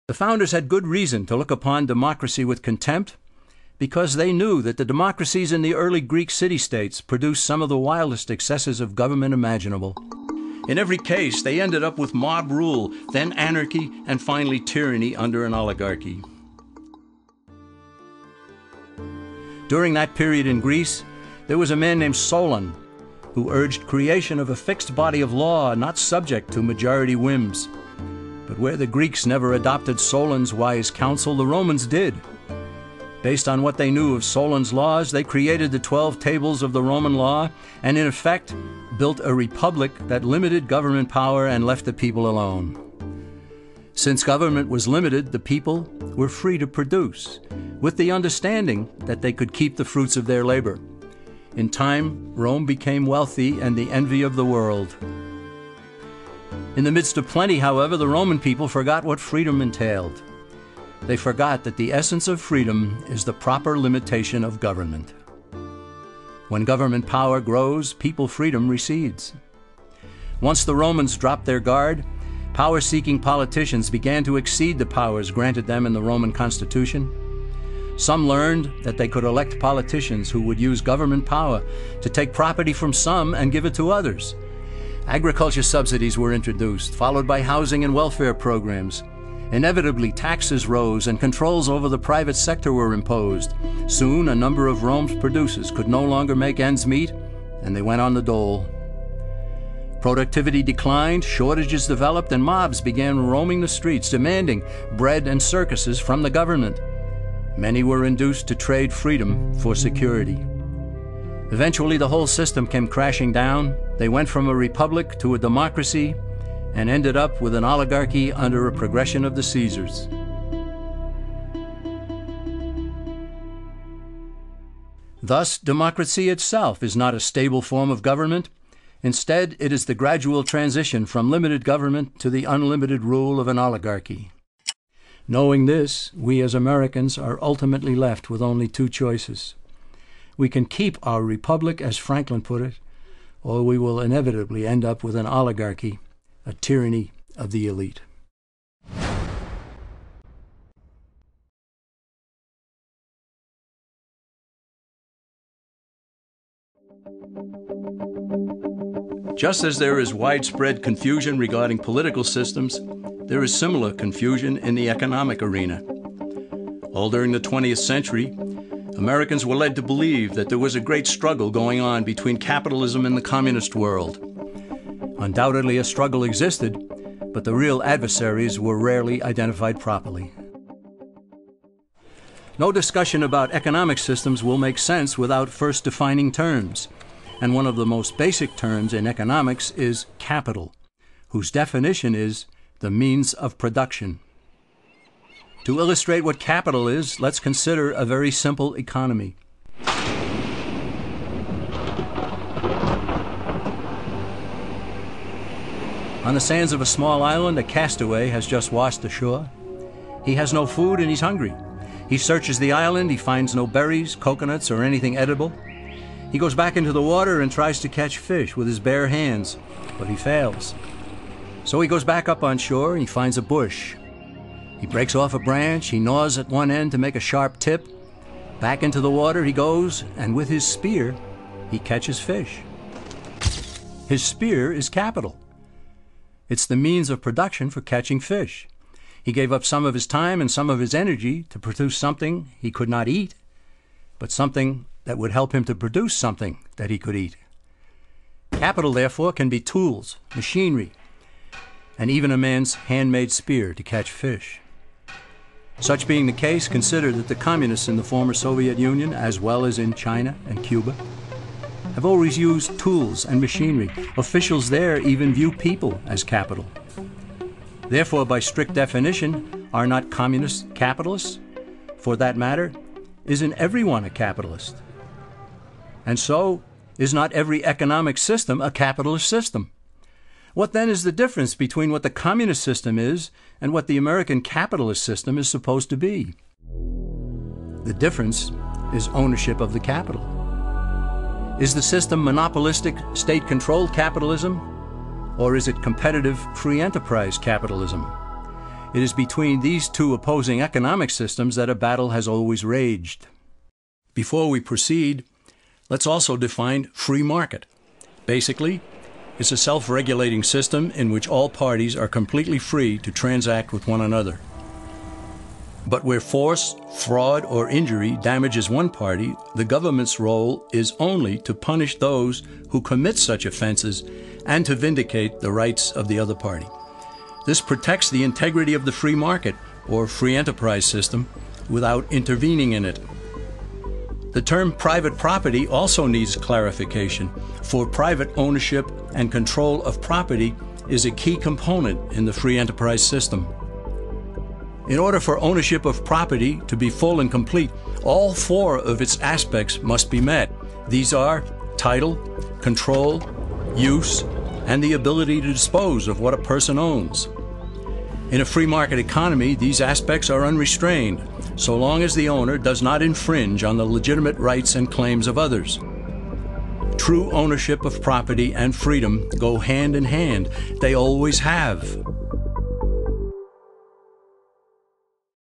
The founders had good reason to look upon democracy with contempt, because they knew that the democracies in the early Greek city-states produced some of the wildest excesses of government imaginable. In every case, they ended up with mob rule, then anarchy, and finally tyranny under an oligarchy. During that period in Greece, there was a man named Solon, who urged creation of a fixed body of law not subject to majority whims. But where the Greeks never adopted Solon's wise counsel, the Romans did. Based on what they knew of Solon's laws, they created the 12 tables of the Roman law and, in effect, built a republic that limited government power and left the people alone. Since government was limited, the people were free to produce, with the understanding that they could keep the fruits of their labor. In time, Rome became wealthy and the envy of the world. In the midst of plenty, however, the Roman people forgot what freedom entailed. They forgot that the essence of freedom is the proper limitation of government. When government power grows, people freedom recedes. Once the Romans dropped their guard, power-seeking politicians began to exceed the powers granted them in the Roman constitution. Some learned that they could elect politicians who would use government power to take property from some and give it to others. Agriculture subsidies were introduced, followed by housing and welfare programs. Inevitably, taxes rose and controls over the private sector were imposed. Soon, a number of Rome's producers could no longer make ends meet, and they went on the dole. Productivity declined, shortages developed, and mobs began roaming the streets, demanding bread and circuses from the government. Many were induced to trade freedom for security. Eventually, the whole system came crashing down. They went from a republic to a democracy, and ended up with an oligarchy under a progression of the Caesars. Thus, democracy itself is not a stable form of government. Instead, it is the gradual transition from limited government to the unlimited rule of an oligarchy. Knowing this, we as Americans are ultimately left with only two choices. We can keep our republic, as Franklin put it, or we will inevitably end up with an oligarchy, a tyranny of the elite. Just as there is widespread confusion regarding political systems, there is similar confusion in the economic arena. All during the 20th century, Americans were led to believe that there was a great struggle going on between capitalism and the communist world. Undoubtedly, a struggle existed, but the real adversaries were rarely identified properly. No discussion about economic systems will make sense without first defining terms, and one of the most basic terms in economics is capital, whose definition is the means of production. To illustrate what capital is, let's consider a very simple economy. On the sands of a small island, a castaway has just washed ashore. He has no food and he's hungry. He searches the island, he finds no berries, coconuts, or anything edible. He goes back into the water and tries to catch fish with his bare hands, but he fails. So he goes back up on shore and he finds a bush. He breaks off a branch, he gnaws at one end to make a sharp tip. Back into the water he goes, and with his spear, he catches fish. His spear is capital. It's the means of production for catching fish. He gave up some of his time and some of his energy to produce something he could not eat, but something that would help him to produce something that he could eat. Capital, therefore, can be tools, machinery, and even a man's handmade spear to catch fish. Such being the case, consider that the communists in the former Soviet Union, as well as in China and Cuba, have always used tools and machinery. Officials there even view people as capital. Therefore, by strict definition, are not communists capitalists? For that matter, isn't everyone a capitalist? And so, is not every economic system a capitalist system? What then is the difference between what the communist system is and what the American capitalist system is supposed to be? The difference is ownership of the capital. Is the system monopolistic, state-controlled capitalism, or is it competitive, free enterprise capitalism? It is between these two opposing economic systems that a battle has always raged. Before we proceed, let's also define free market. Basically, it's a self-regulating system in which all parties are completely free to transact with one another. But where force, fraud, or injury damages one party, the government's role is only to punish those who commit such offenses and to vindicate the rights of the other party. This protects the integrity of the free market, or free enterprise system, without intervening in it. The term private property also needs clarification, for private ownership and control of property is a key component in the free enterprise system. In order for ownership of property to be full and complete, all four of its aspects must be met. These are title, control, use, and the ability to dispose of what a person owns. In a free market economy, these aspects are unrestrained, so long as the owner does not infringe on the legitimate rights and claims of others. True ownership of property and freedom go hand in hand. They always have.